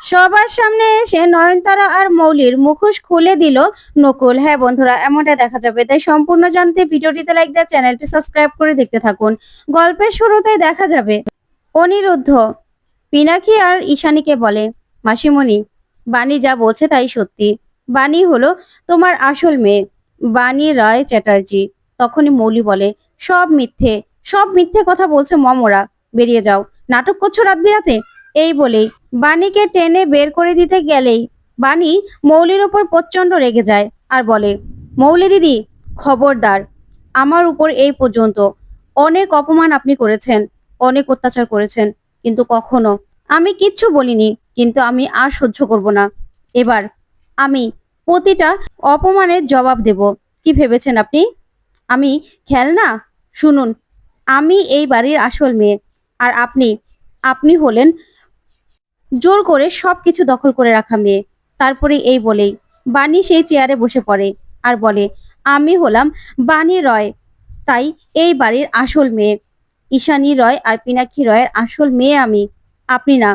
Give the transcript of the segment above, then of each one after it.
সবার সামনে এসে নয়নতারা আর মৌলির মুখোশ খুলে দিল নকুল। হ্যাঁ বন্ধুরা, এমনটা দেখা যাবে, তাই সম্পূর্ণ জানতে ভিডিওটিতে লাইক দিয়ে চ্যানেলটি সাবস্ক্রাইব করে দেখতে থাকুন। গল্পের শুরুতেই দেখা যাবে অনিরুদ্ধ পিনাকি আর ঈশানীকে বলে, মাসিমণি, বাণী যা বলছে তাই সত্যি। বাণী হলো তোমার আসল মেয়ে, বাণী রায় চ্যাটার্জি। তখনই মৌলি বলে, সব মিথ্যে, সব মিথ্যে কথা বলছে মমরা, বেরিয়ে যাও, নাটক করছো রাত বিরাতে। এই বলেই বাণীকে টেনে বের করে দিতে গেলেই বাণী মৌলির উপর প্রচন্ড রেগে যায় আর বলে, মৌলি দিদি, খবরদার, আমার উপর এই পর্যন্ত অনেক অপমান আপনি করেছেন, অনেক অত্যাচার করেছেন, কিন্তু কখনো আমি কিচ্ছু বলিনি। কিন্তু আমি আর সহ্য করব না। এবার আমি প্রতিটা অপমানের জবাব দেব। কি ভেবেছেন আপনি আমি খেলনা? শুনুন, আমি এই বাড়ির আসল মেয়ে, আর আপনি আপনি হলেন জোর করে সবকিছু দখল করে রাখা মেয়ে। তারপরে এই বলেই বাণী সেই চেয়ারে বসে পড়ে আর বলে, আমি হলাম বাণী রয়, তাই এই বাড়ির আসল মেয়ে। ঈশানী রয় আর পিনাক্ষী রয়ের আসল মেয়ে আমি, আপনি না।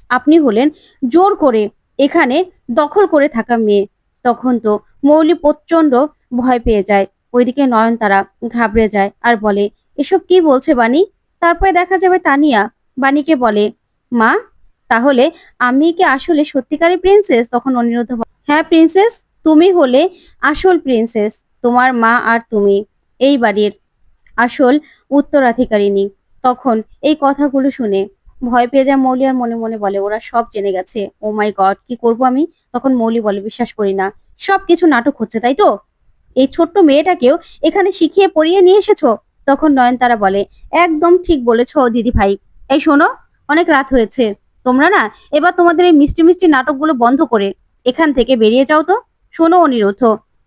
আপনি হলেন জোর করে এখানে দখল করে থাকা মেয়ে। তখন তো মৌলি প্রচন্ড ভয় পেয়ে যায়। ওইদিকে নয়নতারা ঘাবড়ে যায় আর বলে, এসব কি বলছে বাণী? তারপরে দেখা যাবে তানিয়া বাণীকে বলে, মা, তাহলে আমি কি আসলে সত্যিকারের প্রিন্সেস? তখন অনিরুদ্ধ বলে, হ্যাঁ প্রিন্সেস, তুমি হলে আসল প্রিন্সেস। তোমার মা আর তুমি এই বাড়ির আসল উত্তরাধিকারিণী। তখন এই কথাগুলো শুনে ভয় পেয়ে যায় মৌলি আর মনে মনে বলে, ওরা সব জেনে গেছে। ও মাই গড, কি করব আমি? তখন মৌলি বলে, বিশ্বাস করি না, সবকিছু নাটক হচ্ছে, তাই তো? এই ছোট্ট মেয়েটাকেও এখানে শিখিয়ে পড়িয়ে নিয়ে এসেছো? তখন নয়নতারা বলে, একদম ঠিক বলেছো দিদি ভাই। এই শোনো, অনেক রাত হয়েছে, তোমরা না এবার তোমাদের এই মিষ্টি মিষ্টি নাটকগুলো বন্ধ করে এখান থেকে বেরিয়ে যাও তো। শোনো অনিরুদ্ধ,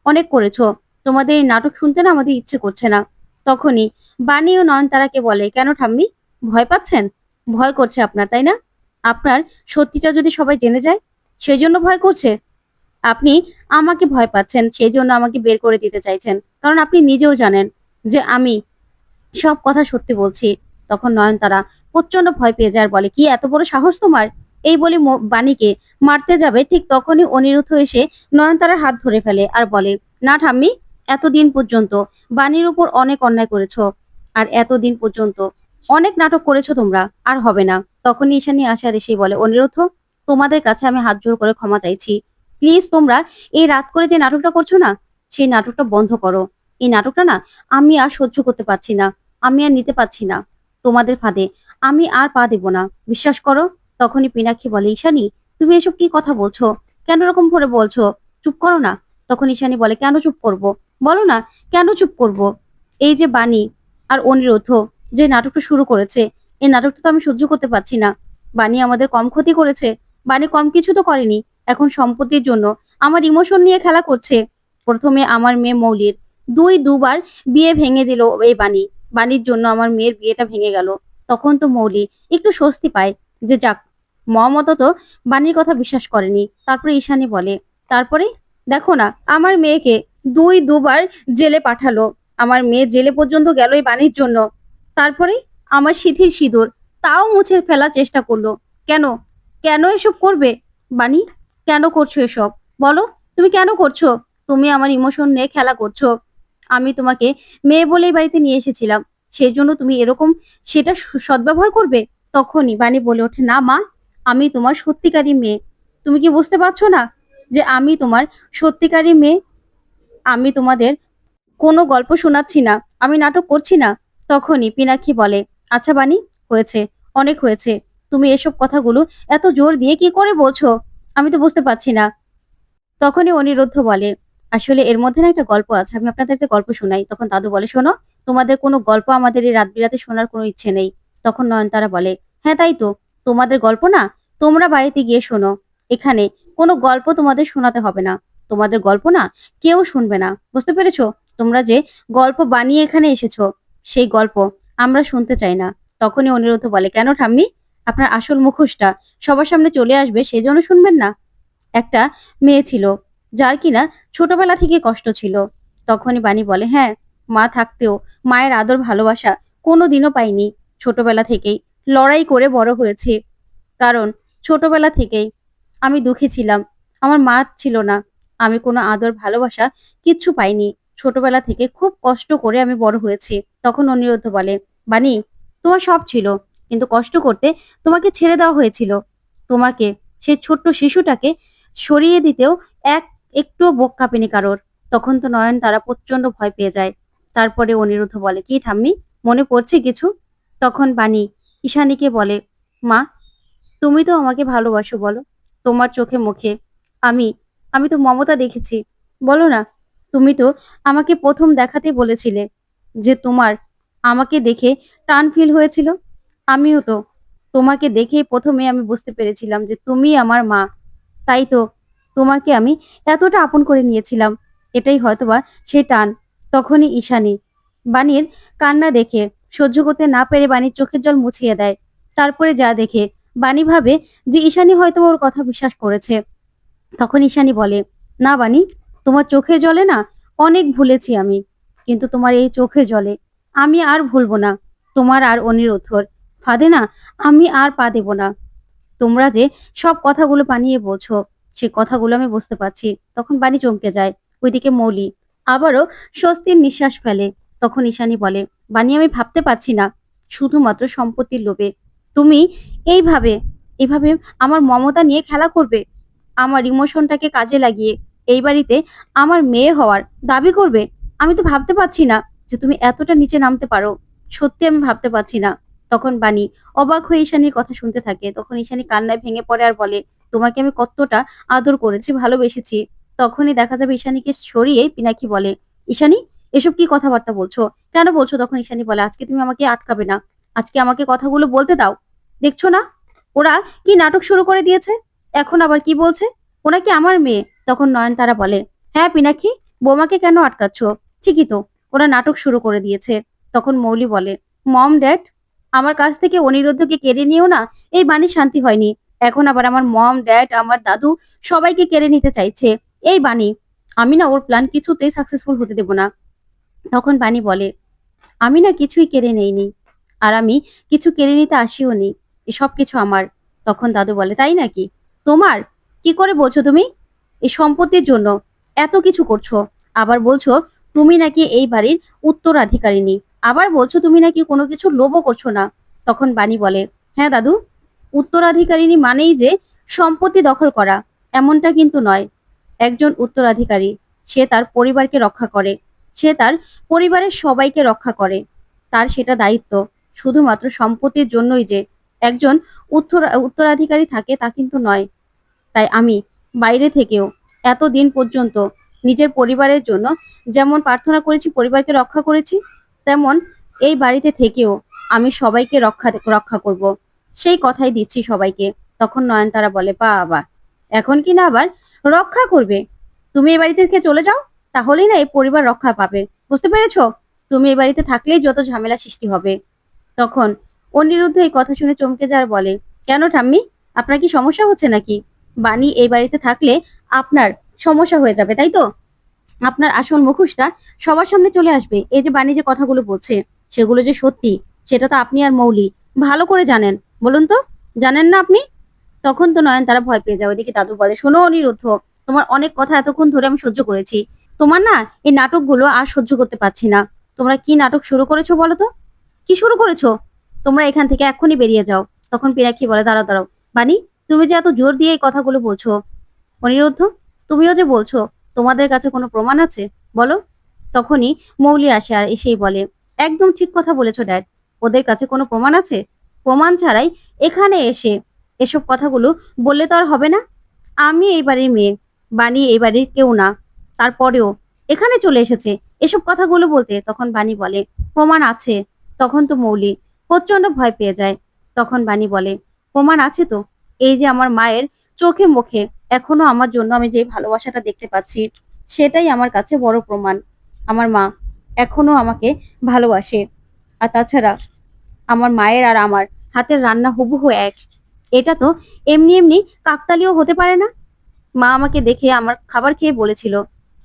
অনেক করেছো, তোমাদের এই নাটক শুনতে না আমাদের ইচ্ছে করছে না। তখনই বাণী ও নয়নতারাকে বলে, কেন ঠাম্মি, ভয় পাচ্ছেন? ভয় করছে আপনার, তাই না? আপনার সত্যিটা যদি সবাই জেনে যায়, সেই জন্য ভয় করছে। আপনি আমাকে ভয় পাচ্ছেন, সেই জন্য আমাকে বের করে দিতে চাইছেন, কারণ আপনি নিজেও জানেন যে আমি সব কথা সত্যি বলছি। তখন নয়নতারা প্রচন্ড ভয় পেয়ে যায় আর বলে, কি এত বড় সাহস তোমার? এই বলে বাণীকে মারতে যাবে, ঠিক তখনই অনিরুদ্ধ এসে নয়নতারার হাত ধরে ফেলে আর বলে, না ঠাম্মি, এতদিন পর্যন্ত বাণীর উপর অনেক অন্যায় করেছো, আর এতদিন পর্যন্ত অনেক নাটক করেছো তোমরা, আর হবে না। তখনই ঈশানী আসে আর এসেই বলে, অনিরুদ্ধ, তোমাদের কাছে আমি হাত জোড় করে ক্ষমা চাইছি। প্লিজ তোমরা এই রাত করে যে নাটকটা করছো না, সেই নাটকটা বন্ধ করো। এই নাটকটা না আমি আর সহ্য করতে পারছি না, আমি আর নিতে পারছি না তোমাদের ফাঁদে। আমি আর পা দেব না, বিশ্বাস করো। তখনই পিনাক্ষী বলে, ঈশানী, তুমি এসব কি কথা বলছো? কেন এরকম করে বলছো? চুপ করো না। তখন ঈশানী বলে, কেন চুপ করব? বলো না, কেন চুপ করব? এই যে বাণী আর অনিরুদ্ধ যে নাটকটা শুরু করেছে, এই নাটকটা তো আমি সহ্য করতে পারছি না। বাণী আমাদের কম ক্ষতি করেছে? বাণী কম কিছু তো করেনি। এখন সম্পত্তির জন্য আমার ইমোশন নিয়ে খেলা করছে। প্রথমে আমার মেয়ে মৌলির দুবার বিয়ে ভেঙে দিল এই বাণী। বাণীর জন্য আমার মেয়ের বিয়েটা ভেঙে গেল। তখন তো মৌলি একটু স্বস্তি পায় যে যাক, মমত তো বাণীর কথা বিশ্বাস করেনি। তারপরে ঈশানী বলে, তারপরে দেখো না, আমার মেয়েকে দুবার জেলে পাঠালো। আমার মেয়ে জেলে পর্যন্ত গেল এই বাণীর জন্য। তারপরে আমার সিঁথির সিঁদুর তাও মুছে ফেলার চেষ্টা করলো। কেন? কেন এসব করবে বাণী? কেন করছো এসব? বলো, তুমি কেন করছো? তুমি আমার ইমোশন নিয়ে খেলা করছো। আমি তোমাকে মেয়ে বলেই বাড়িতে নিয়ে এসেছিলাম, সেই জন্য তুমি এরকম সেটা সদ্ব্যবহার করবে? তখনই বাণী বলে ওঠে, না মা, আমি তোমার সত্যিকারী মেয়ে। তুমি কি বুঝতে পারছো না যে আমি তোমার সত্যিকারী মেয়ে? আমি তোমাদের কোনো গল্প শোনাচ্ছি না, আমি নাটক করছি না। তখনই পিনাক্ষী বলে, আচ্ছা বাণী, হয়েছে, অনেক হয়েছে। তুমি এসব কথাগুলো এত জোর দিয়ে কি করে বলছো? আমি তো বুঝতে পারছি না। তখনই অনিরুদ্ধ বলে, আসলে এর মধ্যে না একটা গল্প আছে, আমি আপনাদেরকে গল্প শোনাই। তখন দাদু বলে, শোনো, তোমাদের কোনো গল্প আমাদের এই রাত বিরাতে শোনার কোনো ইচ্ছে নেই। তখন নয়নতারা বলে, হ্যাঁ তাই তো, তোমাদের গল্প না তোমরা বাড়িতে গিয়ে শোনো। এখানে কোনো গল্প তোমাদের শোনাতে হবে না। তোমাদের গল্প না কেউ শুনবে না, বুঝতে পেরেছো? তোমরা যে গল্প বানিয়ে এখানে এসেছো, সেই গল্প আমরা শুনতে চাই না। তখনই অনিরুদ্ধ বলে, কেন ঠাম্মি, আপনার আসল মুখোশটা সবার সামনে চলে আসবে সেই জন্য শুনবেন না? একটা মেয়ে ছিল যার কিনা ছোটবেলা থেকে কষ্ট ছিল। তখনই বাণী বলে, হ্যাঁ, মা থাকতেও মায়ের আদর ভালোবাসা কোনোদিনও পাইনি। ছোটবেলা থেকেই লড়াই করে বড় হয়েছে, কারণ ছোটবেলা থেকেই আমি দুঃখী ছিলাম। আমার মা ছিল না। আমি কোনো আদর ভালোবাসা কিচ্ছু পাইনি। ছোটবেলা থেকে খুব কষ্ট করে আমি বড় হয়েছি। তখন অনিরুদ্ধ বলে, "বানি, তোমার সব ছিল। কিন্তু কষ্ট করতে তোমাকে ছেড়ে দেওয়া হয়েছিল। তোমাকে, সেই ছোট্ট শিশুটাকে সরিয়ে দিতেও একটুও বুক কাঁপেনি কারোর।" তখন তো নয়নতারা প্রচন্ড ভয় পেয়ে যায়। তারপরে অনিরুদ্ধ বলে, "কি ঠাম্মি, মনে পড়ছে কিছু?" তখন বানি ঈশানীকে বলে, "মা, তুমি তো আমাকে ভালোবাসো বলো। তোমার চোখে মুখে আমি আমি তো মমতা দেখেছি। বলো না, তুমি তো আমাকে প্রথম দেখাতেই বলেছিলে যে তোমার আমাকে দেখে টান ফিল হয়েছিল। আমিও তো তোমাকে দেখেই প্রথমে আমি বুঝতে পেরেছিলাম যে তুমি আমার মা। তাই তো তোমাকে আমি এতটা আপন করে নিয়েছিলাম। এটাই হয়তোবা সেই টান।" তখনই ঈশানী বাণীর কান্না দেখে সহ্য করতে না পেরে বাণীর চোখের জল মুছিয়ে দেয়। তারপরে যা দেখে বাণী ভাবে যে ঈশানী হয়তো ওর কথা বিশ্বাস করেছে। তখন ঈশানী বলে, "না বাণী, তোমার চোখে জলে না অনেক ভুলেছি আমি। কিন্তু তোমার এই চোখে জলে আমি আর ভুলবো না। তোমার আর অনিরুদ্ধর ফাঁদে না আমি আর পা দেব না। তোমরা যে সব কথাগুলো বানিয়ে বলছো, সে কথাগুলো আমি বুঝতে পারছি।" তখন বাণী চমকে যায়। ওইদিকে মৌলি আবারও স্বস্তির নিঃশ্বাস ফেলে। তখন ঈশানী বলে, "বাণী, আমি ভাবতে পারছি না, শুধুমাত্র সম্পত্তির লোভে তুমি এইভাবে এভাবে আমার মমতা নিয়ে খেলা করবে, আমার ইমোশনটাকে কাজে লাগিয়ে এই বাড়িতে আমার মেয়ে হওয়ার দাবি করবে। আমি তো ভাবতে পারছি না যে তুমি এতটা নিচে নামতে পারো। সত্যি আমি ভাবতে পারছি না।" তখন বাণী অবাক হয়ে ঈশানীর কথা শুনতে থাকে। তখন ঈশানী কান্নায় ভেঙে পড়ে আর বলে, "তোমাকে আমি কতটা আদর করেছি, ভালোবেসেছি।" তখনই দেখা যাবে ঈশানীকে সরিয়ে পিনাকি বলে, "ঈশানী, এসব কি কথাবার্তা বলছো? কেন বলছো?" তখন ঈশানী বলে, "আজকে তুমি আমাকে আটকাবে না। আজকে আমাকে কথাগুলো বলতে দাও। দেখছো না ওরা কি নাটক শুরু করে দিয়েছে? এখন আবার কি বলছে? ওরা কি আমার মেয়ে?" তখন নয়নতারা বলে, "হ্যাঁ পিনাকি, বৌমাকে কেন আটকাচ্ছ? ঠিকই তো, ওরা নাটক শুরু করে দিয়েছে।" তখন মৌলি বলে, "মম ড্যাড, আমার কাছ থেকে অনিরুদ্ধকে কেড়ে নিও না, এই বাণী শান্তি হয়নি। এখন আবার আমার মম ড্যাড, আমার দাদু সবাইকে কেড়ে নিতে চাইছে। এই বাণী, আমি না ওর প্ল্যান কিছুতেই সাকসেসফুল হতে দেব না।" তখন বাণী বলে, "আমি না কিছুই কেড়ে নেইনি। আর আমি কিছু কেড়ে নিতে আসিও নি। এসব কিছু আমার।" তখন দাদু বলে, "তাই নাকি? তোমার? কি করে বলছো তুমি? এই সম্পত্তির জন্য এত কিছু করছো। আবার বলছো তুমি নাকি এই বাড়ির উত্তরাধিকারিণী। আবার বলছো তুমি নাকি কোনো কিছু লোভও করছো না।" তখন বাণী বলে, "হ্যাঁ দাদু, উত্তরাধিকারিণী মানেই যে সম্পত্তি দখল করা, এমনটা কিন্তু নয়। একজন উত্তরাধিকারী, সে তার পরিবারকে রক্ষা করে। সে তার পরিবারের সবাইকে রক্ষা করে। তার সেটা দায়িত্ব। শুধুমাত্র সম্পত্তির জন্যই যে একজন উত্তরাধিকারী থাকে তা কিন্তু নয়। তাই আমি বাইরে থেকেও এতদিন পর্যন্ত নিজের পরিবারের জন্য যেমন প্রার্থনা করেছি, পরিবারকে রক্ষা করেছি, তেমন এই বাড়িতে থেকেও আমি সবাইকে রক্ষা করব। সেই কথাই দিচ্ছি সবাইকে।" তখন নয়নতারা বলে, "বাবা, এখন কি না আবার রক্ষা করবে? তুমি এই বাড়ি থেকে চলে যাও, তাহলেই না এই পরিবার রক্ষা পাবে। বুঝতে পেরেছো? তুমি এই বাড়িতে থাকলেই যত ঝামেলা সৃষ্টি হবে।" তখন অনিরুদ্ধ এই কথা শুনে চমকে যায় আর বলে, "কেন ঠাম্মি, আপনার কি সমস্যা হচ্ছে নাকি? বাণী এই বাড়িতে থাকলে আপনার সমস্যা হয়ে যাবে, তাই তো? আপনার আসল মুখোশটা সবার সামনে চলে আসবে। এই যে বাণী যে কথাগুলো বলছে, সেগুলো যে সত্যি, সেটা তো আপনি আর মৌলি ভালো করে জানেন। বলুন তো, জানেন না আপনি?" তখন তো নয়নতারা ভয় পেয়ে যায়। ওইদিকে দাদু বলে, "শোনো অনিরুদ্ধ, তোমার অনেক কথা এতক্ষণ ধরে আমি সহ্য করেছি। তোমার না এই নাটকগুলো আর সহ্য করতে পারছি না। তোমরা কি নাটক শুরু করেছো বলো তো? কি শুরু করেছো? তোমরা এখান থেকে এক্ষুনি বেরিয়ে যাও।" তখন পিনাক্ষী বলে, "দাঁড়াও দাঁড়াও, বানি, তুমি যে এত জোর দিয়ে এই কথাগুলো বলছো, অনিরুদ্ধ, তুমিও যে বলছো তোমাদের কাছে কোনো প্রমাণ আছে, বলো?" তখনই মৌলি আসে আর এসেই বলে, "একদম ঠিক কথা বলেছো ড্যাড, ওদের কাছে কোনো প্রমাণ আছে? প্রমাণ ছাড়াই এখানে এসে এসব কথাগুলো বললে তো আর হবে না। আমি এই বাড়ির মেয়ে, বানি এই বাড়ির কেউ না, তারপরেও এখানে চলে এসেছে এসব কথাগুলো বলতে।" তখন বানি বলে, "প্রমাণ আছে।" তখন তো মৌলি প্রচন্ড ভয় পেয়ে যায়। তখন বানি বলে, "প্রমাণ আছে তো, এই যে আমার মায়ের চোখে মুখে এখনো আমার জন্য আমি যে ভালোবাসাটা দেখতে পাচ্ছি, সেটাই আমার কাছে বড় প্রমাণ। আমার মা এখনো আমাকে ভালোবাসে। আর তাছাড়া আমার মায়ের আর আমার হাতের রান্না হুবহু এক। এটা তো এমনি এমনি কাকতালীয় হতে পারে না। মা আমাকে দেখে আমার খাবার খেয়ে বলেছিল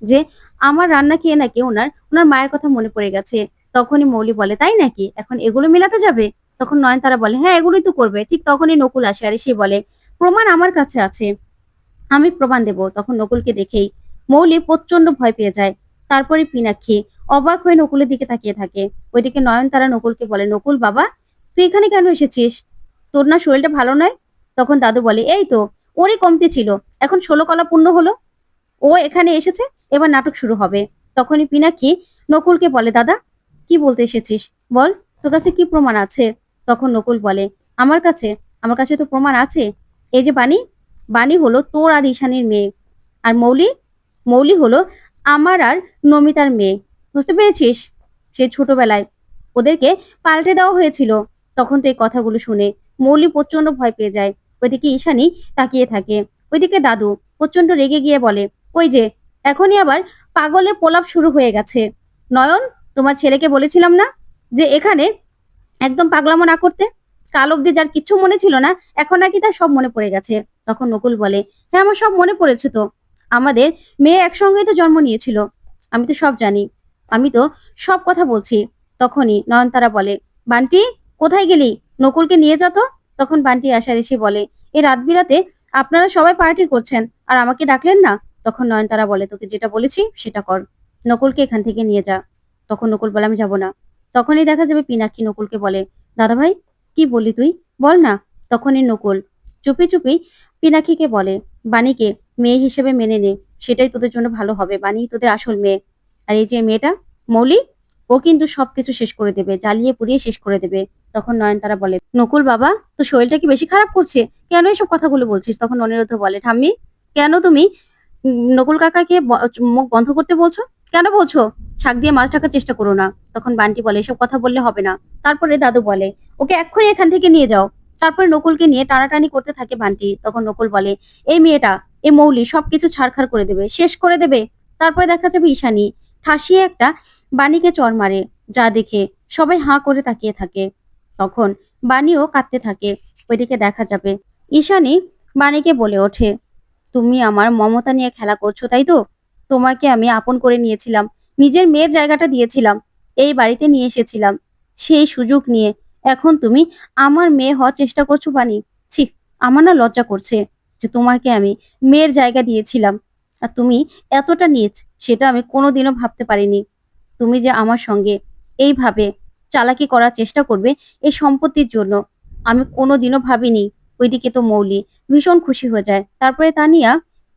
যে আমার রান্না খেয়ে নাকি ওনার মায়ের কথা মনে পড়ে গেছে।" তখনই মৌলি বলে, "তাই নাকি? এখন এগুলো মেলাতে যাবে?" তখন নয়নতারা বলে, "হ্যাঁ, এগুলোই তো করবে।" ঠিক তখনই নকুল আসে আর এসে বলে, "প্রমাণ আমার কাছে আছে। আমি প্রমাণ দেব। তখন নকুলকে দেখেই মৌলি প্রচন্ড ভয় পেয়ে যায়। তারপরে পিনাক্ষী অবাক হয়ে নকুলের দিকে তাকিয়ে থাকে। ওইদিকে নয়নতারা নকুলকে বলে, নকুল বাবা, তুই এখানে কেন এসেছিস? তোর না শরীরটা ভালো নয়? তখন দাদু বলে, এই তো ওরই কমতি ছিল, এখন 16 কলা পূর্ণ হলো, ও এখানে এসেছে, এবার নাটক শুরু হবে। তখনই পিনাক্ষী নকুলকে বলে, দাদা কি বলতে এসেছিস বল, তোর কাছে কি প্রমাণ আছে? তখন নকুল বলে, আমার কাছে আমার কাছে তো প্রমাণ আছে। এই যে বাণী, বাণী হলো তোর আর ঈশানীর মেয়ে, আর মৌলি, মৌলি হলো আমার আর নমিতার মেয়ে। বুঝতে পেরেছিস? সেই ছোটবেলায় ওদেরকে পাল্টে দেওয়া হয়েছিল। তখন তো এই কথাগুলো শুনে মৌলি প্রচন্ড ভয় পেয়ে যায়। ওইদিকে ঈশানী তাকিয়ে থাকে। ওইদিকে দাদু প্রচন্ড রেগে গিয়ে বলে, ওই যে এখনই আবার পাগলের প্রলাপ শুরু হয়ে গেছে। নয়ন, তোমার ছেলেকে বলেছিলাম না যে এখানে একদম পাগলামো না করতে? কাল অব্দি যার কিচ্ছু মনে ছিল না, এখন নাকি তার সব মনে পড়ে গেছে। তখন নকুল বলে, হ্যাঁ আমার সব মনে পড়েছে তো, আমাদের মেয়ে একসঙ্গেই তো জন্ম নিয়েছিল, আমি তো সব জানি, আমি তো সব কথা বলছি। তখনই নয়নতারা বলে, বান্টি কোথায় গেলি? নকুলকে নিয়ে যা তো। তখন বান্টি আশার এসে বলে, এই রাত বিরাতে আপনারা সবাই পার্টি করছেন আর আমাকে ডাকলেন না? তখন নয়নতারা বলে, তোকে যেটা বলেছি সেটা কর, নকুলকে এখান থেকে নিয়ে যা। তখন নকুল বলে, আমি যাবো না। তখনই দেখা যাবে পিনাক্ষী নকুলকে বলে, দাদা ভাই কি বললি তুই, বল না। তখনই নকুল চুপি চুপি পিনাক্ষীকে বলে, বাণীকে মেয়ে হিসেবে মেনে নে, সেটাই তোদের জন্য ভালো হবে, বাণী তোদের আসল মেয়ে। আর এই যে মেয়েটা মৌলি, ও কিন্তু সবকিছু শেষ করে দেবে, জ্বালিয়ে পুড়িয়ে শেষ করে দেবে। তখন নয়নতারা বলে, নকুল বাবা, তো শরীরটা কি বেশি খারাপ করছে? কেন এসব কথাগুলো বলছিস? তখন অনিরুদ্ধ বলে, ঠাম্মি কেন তুমি নকুল কাকাকে মুখ বন্ধ করতে বলছো? কেন বলছো? শাক দিয়ে মাছ ঢাকার চেষ্টা করো না। তখন বান্টি বলে, এসব কথা বললে হবে না। তারপরে দাদু বলে, ওকে এক্ষুনি এখান থেকে নিয়ে যাও। তারপরে নকুলকে নিয়ে টানাটানি করতে থাকে বান্টি। তখন নকুল বলে, এই মেয়েটা, এই মৌলি সবকিছু ছাড়খাড় করে দেবে, শেষ করে দেবে। তারপরে দেখা যাবে ঈশানী ঠাসিয়ে একটা বাণীকে চড় মারে, যা দেখে সবাই হাঁ করে তাকিয়ে থাকে। তখন বাণীও কাঁদতে থাকে। ওইদিকে দেখা যাবে ঈশানী বাণীকে বলে ওঠে, তুমি আমার মমতা নিয়ে খেলা করছো তাই তো? তোমাকে আমি আপন করে নিয়েছিলাম, নিজের মেয়ের জায়গাটা দিয়েছিলাম, এই বাড়িতে নিয়ে এসেছিলাম, সেই সুযোগ নিয়ে এখন তুমি আমার মেয়ে হওয়ার চেষ্টা করছো বানি। ছি, আমার না লজ্জা করছে যে তোমাকে আমি মেয়ের জায়গা দিয়েছিলাম আর তুমি এতটা নীচ, সেটা আমি কোনোদিনও ভাবতে পারিনি। তুমি যে আমার সঙ্গে এইভাবে চালাকি করার চেষ্টা করবে এই সম্পত্তির জন্য, আমি কোনোদিনও ভাবিনি। ওইদিকে তো মৌলি ভীষণ খুশি হয়ে যায়। তারপরে তানিয়া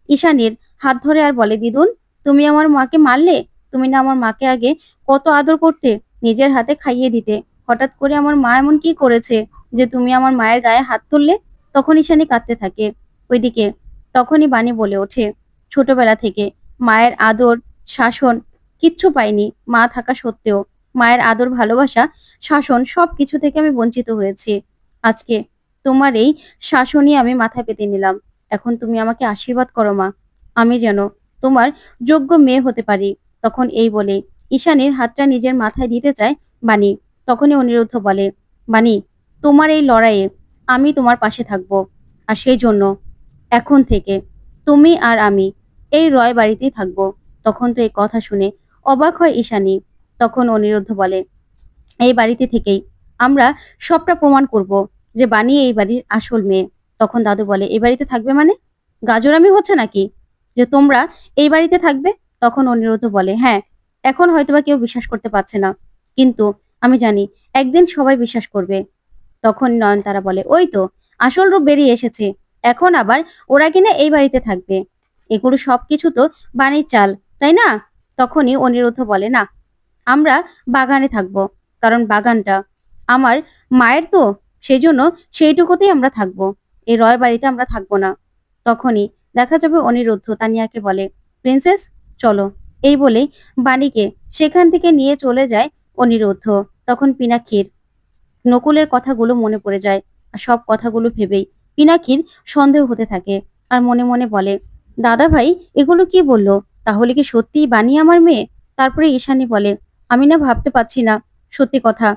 ঈশানীর হাত ধরে আর বলে, দিদুন তুমি আমার মাকে মারলে? তুমি না আমার মাকে আগে কত আদর করতে, নিজের হাতে খাইয়ে দিতে, হঠাৎ করে আমার মা এমন কি করেছে যে তুমি আমার মায়ের গায়ে হাত তুললে? তখন ঈশানী কাঁদতে থাকে। ওইদিকে তখনই বাণী বলে ওঠে, ছোটবেলা থেকে মায়ের আদর শাসন কিচ্ছু পাইনি, মা থাকা সত্ত্বেও মায়ের আদর ভালোবাসা শাসন সবকিছু থেকে আমি বঞ্চিত হয়েছি। আজকে তোমার এই শাসনই আমি মাথায় পেতে নিলাম। এখন তুমি আমাকে আশীর্বাদ করো মা, আমি যেন তোমার যোগ্য মেয়ে হতে পারি। তখন এই বলে ঈশানীর হাতটা নিজের মাথায় দিতে চায় বাণী। তখনই অনিরুদ্ধ বলে, বাণী তোমার এই লড়াইয়ে আমি তোমার পাশে থাকবো, আর সেই জন্য এখন থেকে তুমি আর আমি এই রয় বাড়িতেই থাকবো। তখন তো এই কথা শুনে অবাক হয় ঈশানী। তখন অনিরুদ্ধ বলে, এই বাড়িতে থেকেই আমরা সবটা প্রমাণ করব যে বাণী এই বাড়ির আসল মেয়ে। তখন দাদু বলে, এই বাড়িতে থাকবে মানে? গাজরামি হচ্ছে নাকি যে তোমরা এই বাড়িতে থাকবে? তখন অনিরুদ্ধ বলে, হ্যাঁ, এখন হয়তোবা কেউ বিশ্বাস করতে পারছে না, কিন্তু আমি জানি একদিন সবাই বিশ্বাস করবে। তখন নয়নতারা বলে, ওই তো আসল রূপ বেরিয়ে এসেছে, এখন আবার ওরা কিনা এই বাড়িতে থাকবে, এগুলো সবকিছু তো বাণীর চাল, তাই না? তখনই অনিরুদ্ধ বলে, না, আমরা বাগানে থাকবো, কারণ বাগানটা আমার মায়ের তো, সেই জন্য সেইটুকুতেই আমরা থাকবো, এই রয় বাড়িতে আমরা থাকবো না। তখনই দেখা যাবে অনিরুদ্ধ তানিয়াকে বলে, প্রিন্সেস চলো। এই বলেই বাণীকে সেখান থেকে নিয়ে চলে যায় অনিরুদ্ধ। তখন পিনাক্ষীর নকুলের কথাগুলো মনে পড়ে যায়, আর সব কথাগুলো ভেবেই পিনাকির সন্দেহ হতে থাকে। আর মনে মনে বলে, দাদা ভাই এগুলো কি বললো, তাহলে কি সত্যিই বানি আমার মেয়ে? তারপরে ঈশানী বলে, আমি না ভাবতে পারছি না সত্যি কথা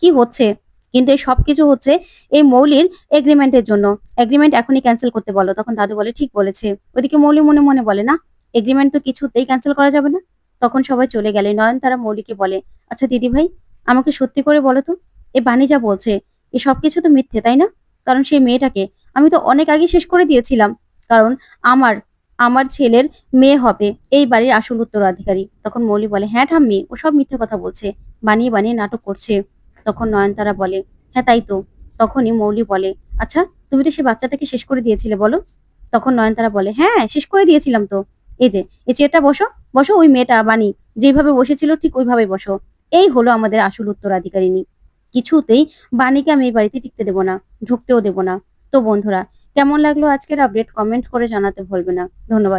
কি হচ্ছে, কিন্তু এই সবকিছু হচ্ছে এই মৌলির এগ্রিমেন্টের জন্য। এগ্রিমেন্ট এখনই ক্যান্সেল করতে বলো। তখন দাদু বলে, ঠিক বলেছে। ওইদিকে মৌলি মনে মনে বলে, না, এগ্রিমেন্ট তো কিছুতেই ক্যান্সেল করা যাবে না। তখন সবাই চলে গেলে নয়নতারা মৌলিকে বলে, আচ্ছা দিদি ভাই, আমাকে সত্যি করে বলো তো, এ বানি যা বলছে এ সবকিছু তো মিথ্যে তাই না? কারণ সেই মেয়েটাকে আমি তো অনেক আগে শেষ করে দিয়েছিলাম, কারণ আমার আমার ছেলের মেয়ে হবে এই বাড়ির আসল উত্তরাধিকারী। তখন মৌলি বলে, হ্যাঁ ঠাম্মি, ও সব মিথ্যে কথা বলছে, বানিয়ে বানিয়ে নাটক করছে। তখন নয়নতারা বলে, হ্যাঁ তাই তো। তখনই মৌলি বলে, আচ্ছা তুমি তো সে বাচ্চাটাকে শেষ করে দিয়েছিলে বলো। তখন নয়নতারা বলে, হ্যাঁ শেষ করে দিয়েছিলাম তো। এই যে এই চেয়ারটা বসো, বসো, ওই মেয়েটা বানি যেভাবে বসেছিল ঠিক ওইভাবে বসো। এই হলো আমাদের আসল উত্তরাধিকারিণী। কিছুতেই বাণীকে আমি এই বাড়িতে টিকতে দেব না, ঢুকতেও দেব না। তো বন্ধুরা, কেমন লাগলো আজকের আপডেট কমেন্ট করে জানাতে ভুলবে না। ধন্যবাদ।